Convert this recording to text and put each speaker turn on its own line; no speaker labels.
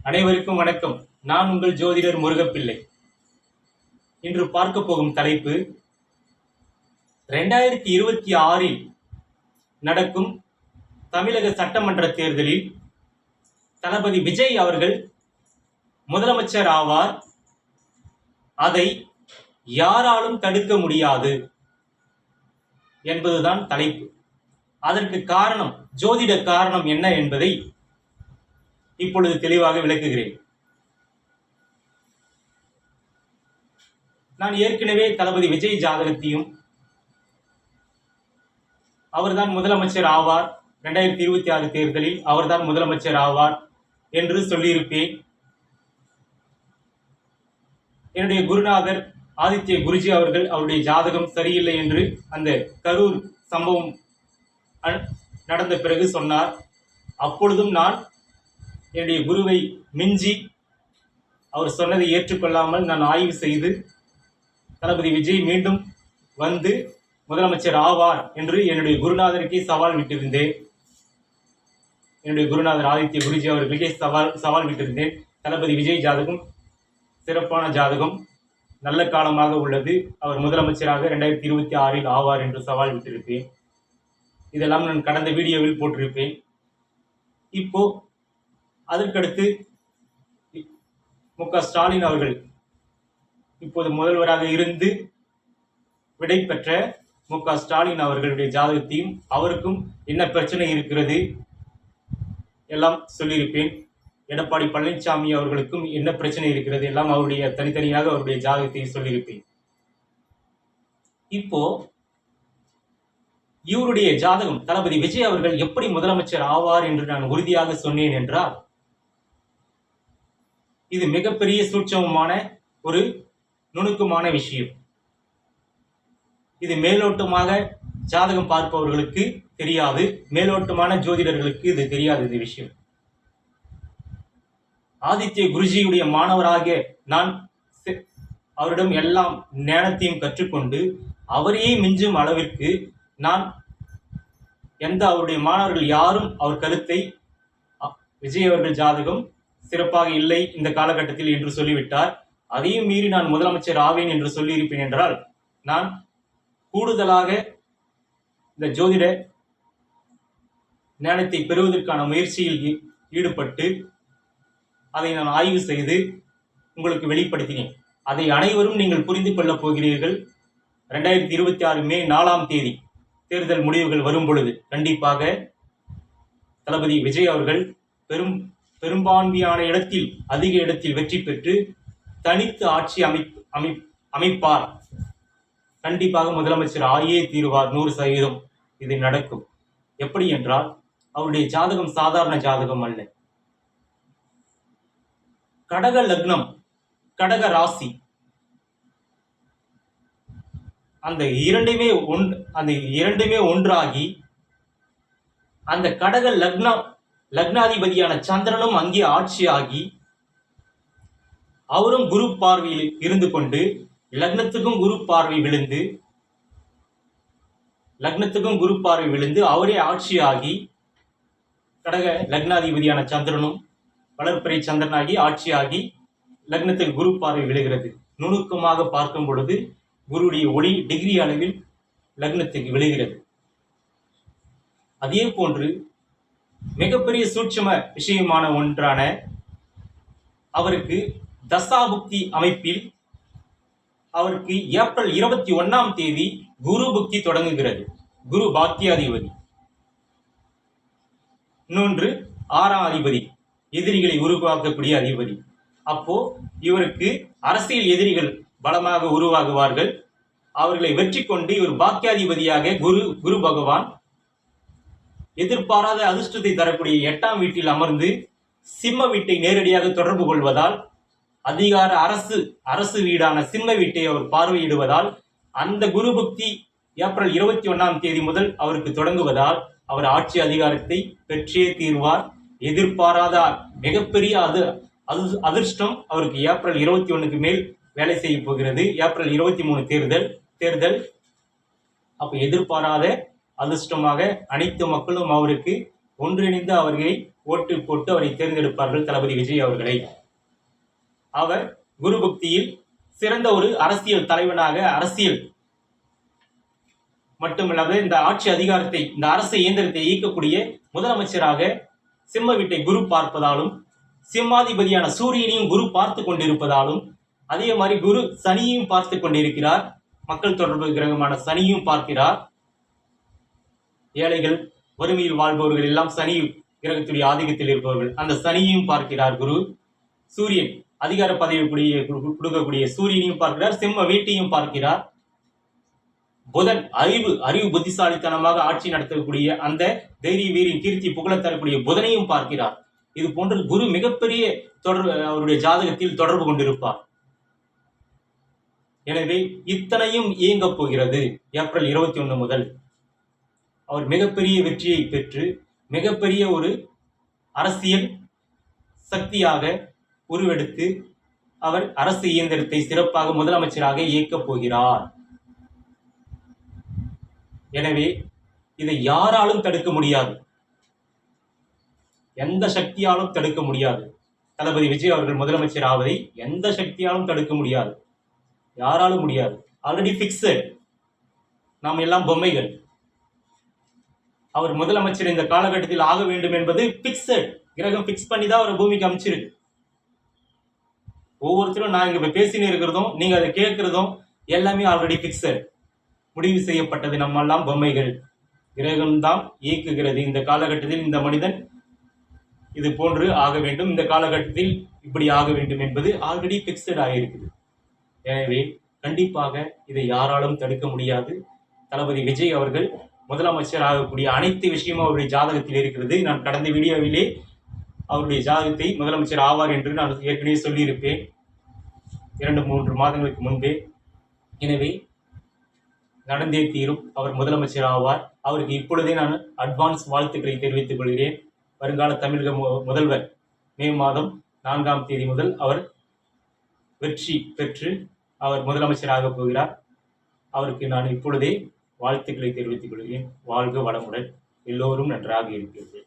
அனைவருக்கும் வணக்கம். நான் உங்கள் ஜோதிடர் முருகப்பிள்ளை. இன்று பார்க்க போகும் தலைப்பு 2026 நடக்கும் தமிழக சட்டமன்ற தேர்தலில் தளபதி விஜய் அவர்கள் முதலமைச்சர் ஆவார். அதை யாராலும் தடுக்க முடியாது என்பதுதான் தலைப்பு. அதற்கு காரணம், ஜோதிட காரணம் என்ன என்பதை இப்பொழுது தெளிவாக விளக்குகிறேன். நான் ஏற்கனவே தளபதி விஜய் ஜாதகத்தையும் அவர்தான் முதலமைச்சர் ஆவார், 2026 தேர்தலில் அவர்தான் முதலமைச்சர் ஆவார் என்று சொல்லியிருப்பேன். என்னுடைய குருநாதர் ஆதித்ய குருஜி அவர்கள் அவருடைய ஜாதகம் சரியில்லை என்று அந்த கரூர் சம்பவம் நடந்த பிறகு சொன்னார். அப்பொழுதும் நான் என்னுடைய குருவை மிஞ்சி அவர் சொன்னதை ஏற்றுக்கொள்ளாமல் நான் ஆய்வு செய்து தளபதி விஜய் மீண்டும் வந்து முதலமைச்சர் ஆவார் என்று என்னுடைய குருநாதருக்கே சவால் விட்டிருந்தேன். என்னுடைய குருநாதர் ஆதித்ய குருஜி அவர்களுக்கே சவால் விட்டிருந்தேன். தளபதி விஜய் ஜாதகம் சிறப்பான ஜாதகம், நல்ல காலமாக உள்ளது, அவர் முதலமைச்சராக 2026 ஆவார் என்று சவால் விட்டிருப்பேன். இதெல்லாம் நான் கடந்த வீடியோவில் போட்டிருப்பேன். இப்போ அதற்கடுத்து மு.க. ஸ்டாலின் அவர்கள் இப்போது முதல்வராக இருந்து விடை பெற்ற மு.க. ஸ்டாலின் அவர்களுடைய ஜாதகத்தையும் அவருக்கும் என்ன பிரச்சனை இருக்கிறது எல்லாம் சொல்லியிருப்பேன். எடப்பாடி பழனிசாமி அவர்களுக்கும் என்ன பிரச்சனை இருக்கிறது எல்லாம் அவருடைய தனித்தனியாக அவருடைய ஜாதகத்தை சொல்லியிருப்பேன். இப்போ இவருடைய ஜாதகம் தளபதி விஜய் அவர்கள் எப்படி முதலமைச்சர் ஆவார் என்று நான் உறுதியாக சொன்னேன் என்றால், இது மிகப்பெரிய சூட்சமமான ஒரு நுணுக்கமான விஷயம். இது மேலோட்டமாக ஜாதகம் பார்ப்பவர்களுக்கு தெரியாது, மேலோட்டமான ஜோதிடர்களுக்கு இது தெரியாது. இந்த விஷயம் ஆதித்ய குருஜியுடைய மாணவராக நான் அவரிடம் எல்லாம் ஞானத்தையும் கற்றுக்கொண்டு அவரையே மிஞ்சும் அளவிற்கு நான் அவருடைய மாணவர்கள் யாரும் அவர் கருத்தை விஜய் அவர்கள் ஜாதகம் சிறப்பாக இல்லை இந்த காலகட்டத்தில் என்று சொல்லிவிட்டார். அதையும் மீறி நான் முதலமைச்சர் ஆவேன் என்று சொல்லியிருப்பேன் என்றால், நான் கூடுதலாக இந்த ஜோதிட ஞானத்தை பெறுவதற்கான முயற்சியில் ஈடுபட்டு அதை நான் ஆய்வு செய்து உங்களுக்கு வெளிப்படுத்தினேன். அதை அனைவரும் நீங்கள் புரிந்து கொள்ளப் போகிறீர்கள். 2026 மே 4ஆம் தேதி தேர்தல் முடிவுகள் வரும் பொழுது கண்டிப்பாக தளபதி விஜய் அவர்கள் பெரும்பான்மையான இடத்தில், அதிக இடத்தில் வெற்றி பெற்று தனித்து ஆட்சி அமைப்பார். கண்டிப்பாக முதலமைச்சர் ஆகியே தீருவார். 100% இது நடக்கும். எப்படி என்றால், அவருடைய ஜாதகம் சாதாரண ஜாதகம் அல்ல. கடக லக்னம், கடக ராசி, அந்த இரண்டுமே ஒன்றாகி அந்த கடக லக்னாதிபதியான சந்திரனும் அங்கே ஆட்சியாகி அவரும் குரு பார்வையில் இருந்து கொண்டு லக்னத்துக்கும் குரு பார்வை விழுந்து அவரே ஆட்சியாகி கடக லக்னாதிபதியான சந்திரனும் வளர்ப்பிறை சந்திரனாகி ஆட்சியாகி லக்னத்துக்கு குரு பார்வை விழுகிறது. நுணுக்கமாக பார்க்கும் பொழுது குருடைய ஒளி டிகிரி அளவில் லக்னத்துக்கு விழுகிறது. அதே போன்று மிகப்பெரிய சூட்சும விஷயமான ஒன்றான அவருக்கு தசாபுக்தி அமைப்பில் அவருக்கு ஏப்ரல் 21ஆம் தேதி குரு புக்தி தொடங்குகிறது. குரு பாக்கியாதிபதி. இன்னொன்று 6ஆம் அதிபதி, எதிரிகளை உருவாக்கக்கூடிய அதிபதி. அப்போ இவருக்கு அரசியல் எதிரிகள் பலமாக உருவாகுவார்கள். அவர்களை வெற்றி கொண்டு இவர் பாக்கியாதிபதியாக குரு பகவான் எதிர்பாராத அதிர்ஷ்டத்தை தரக்கூடிய 8ஆம் வீட்டில் அமர்ந்து சிம்ம வீட்டை நேரடியாக தொடர்பு கொள்வதால், அதிகார அரசு வீடான சிம்ம வீட்டை அவர் பார்வையிடுவதால், அந்த குரு புக்தி ஏப்ரல் 21ஆம் தேதி முதல் அவருக்கு தொடங்குவதால் அவர் ஆட்சி அதிகாரத்தை பெற்றே தீர்வார். எதிர்பாராத மிகப்பெரிய அதிர்ஷ்டம் அவருக்கு ஏப்ரல் 21க்கு மேல் வேலை செய்ய போகிறது. ஏப்ரல் 23 தேர்தல். அப்ப எதிர்பாராத அதிர்ஷ்டமாக அனைத்து மக்களும் அவருக்கு ஒன்றிணைந்து அவர்களை ஓட்டு போட்டு அவரை தேர்ந்தெடுப்பார்கள் தளபதி விஜய் அவர்களை. அவர் குரு பக்தியில் சிறந்த ஒரு அரசியல் தலைவனாக, அரசியல் மட்டுமல்லாது இந்த ஆட்சி அதிகாரத்தை, இந்த அரசு இயந்திரத்தை இயக்கக்கூடிய முதலமைச்சராக சிம்ம வீட்டை குரு பார்ப்பதாலும், சிம்மாதிபதியான சூரியனையும் குரு பார்த்து கொண்டிருப்பதாலும், அதே மாதிரி குரு சனியையும் பார்த்து கொண்டிருக்கிறார். மக்கள் தொடர்பு கிரகமான சனியும் பார்க்கிறார். ஏழைகள், வறுமையில் வாழ்பவர்கள் எல்லாம் சனி கிரகத்துடைய ஆதிக்கத்தில் இருப்பவர்கள், அந்த சனியையும் பார்க்கிறார் குரு. சூரியன் அதிகார பதவி கொடுக்கக்கூடிய சூரியனையும் பார்க்கிறார், சிம்ம வீட்டையும் பார்க்கிறார். புதன் அறிவு புத்திசாலித்தனமாக ஆட்சி நடத்தக்கூடிய அந்த தைரிய வீரின் கீர்த்தி புகழ தரக்கூடிய புதனையும் பார்க்கிறார். இது போன்ற குரு மிகப்பெரிய அவருடைய ஜாதகத்தில் தொடர்பு கொண்டிருப்பார். எனவே இத்தனையும் இயங்கப் போகிறது. ஏப்ரல் 21 முதல் அவர் மிகப்பெரிய வெற்றியை பெற்று மிகப்பெரிய ஒரு அரசியல் சக்தியாக உருவெடுத்து அவர் அரசு இயந்திரத்தை சிறப்பாக முதலமைச்சராக இயக்கப் போகிறார். எனவே இதை யாராலும் தடுக்க முடியாது, எந்த சக்தியாலும் தடுக்க முடியாது. தளபதி விஜய் அவர்கள் முதலமைச்சர் ஆவதை எந்த சக்தியாலும் தடுக்க முடியாது, யாராலும் முடியாது. Already fixed. நாம் எல்லாம் பொம்மைகள். அவர் முதலமைச்சர் இந்த காலகட்டத்தில் ஆக வேண்டும் என்பது பிக்சட். கிரகம் பிக்ஸ் பண்ணி தான் அவர் பூமிக்கு அமைச்சிருக்கு. ஒவ்வொருத்தரும் நான் இங்க பேசினே இருக்கிறதும் நீங்க அதை கேட்கிறதும் எல்லாமே ஆல்ரெடி பிக்சட், முடிவு செய்யப்பட்டது. நம்ம எல்லாம் பொம்மைகள். கிரகம்தான் இயக்குகிறது. இந்த காலகட்டத்தில் இந்த மனிதன் இது போன்று ஆக வேண்டும், இந்த காலகட்டத்தில் இப்படி ஆக வேண்டும் என்பது ஆல்ரெடி பிக்சட் ஆகியிருக்குது. எனவே கண்டிப்பாக இதை யாராலும் தடுக்க முடியாது. தளபதி விஜய் அவர்கள் முதலமைச்சர் ஆகக்கூடிய அனைத்து விஷயமும் அவருடைய ஜாதகத்தில் இருக்கிறது. நான் கடந்த வீடியோவிலே அவருடைய ஜாதகத்தை முதலமைச்சர் ஆவார் என்று நான் ஏற்கனவே சொல்லியிருப்பேன் 2-3 மாதங்களுக்கு முன்பே. எனவே நடந்தே தீரும், அவர் முதலமைச்சர் ஆவார். அவருக்கு இப்பொழுதே நான் அட்வான்ஸ் வாழ்த்துக்களை தெரிவித்துக் கொள்கிறேன். வருங்கால தமிழக முதல்வர் மே மாதம் 4ஆம் தேதி முதல் அவர் வெற்றி பெற்று அவர் முதலமைச்சராக போகிறார். அவருக்கு நான் இப்பொழுதே வாழ்த்துக்களை தெரிவித்துக் கொள்கிறேன். வாழ்க வளமுடன். எல்லோரும் நன்றாக இருக்கிறது.